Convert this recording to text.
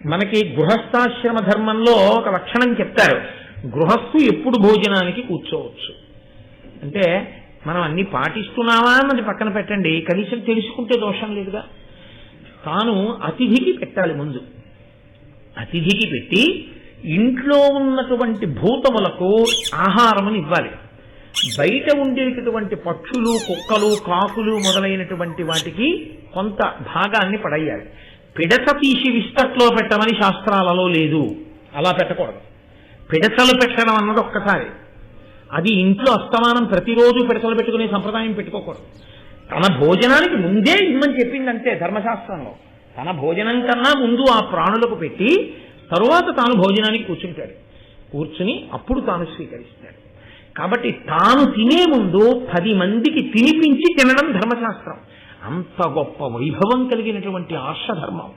మనకి గృహస్థాశ్రమ ధర్మంలో ఒక లక్షణం చెప్తారు. గృహస్థు ఎప్పుడు భోజనానికి కూర్చోవచ్చు అంటే, మనం అన్ని పాటిస్తున్నావా అన్నది పక్కన పెట్టండి, కనీసం తెలుసుకుంటే దోషం లేదుగా. తాను అతిథికి పెట్టాలి ముందు. అతిథికి పెట్టి ఇంట్లో ఉన్నటువంటి భూతములకు ఆహారమును ఇవ్వాలి. బయట ఉండేటటువంటి పక్షులు, కుక్కలు, కాకులు మొదలైనటువంటి వాటికి కొంత భాగాన్ని పడేయాలి. పిడత తీసి విస్తట్లో పెట్టమని శాస్త్రాలలో లేదు, అలా పెట్టకూడదు. పిడతలు పెట్టడం అన్నది ఒక్కసారి, అది ఇంట్లో అస్తమానం ప్రతిరోజు పిడతలు పెట్టుకునే సంప్రదాయం పెట్టుకోకూడదు. తన భోజనానికి ముందే ఇమ్మని చెప్పిందంటే ధర్మశాస్త్రంలో. తన భోజనం కన్నా ముందు ఆ ప్రాణులకు పెట్టి తరువాత తాను భోజనానికి కూర్చుంటాడు. కూర్చుని అప్పుడు తాను స్వీకరిస్తాడు. కాబట్టి తాను తినే ముందు 10 మందికి తినిపించి తినడం ధర్మశాస్త్రం. అంత గొప్ప వైభవం కలిగినటువంటి ఆర్షధర్మం.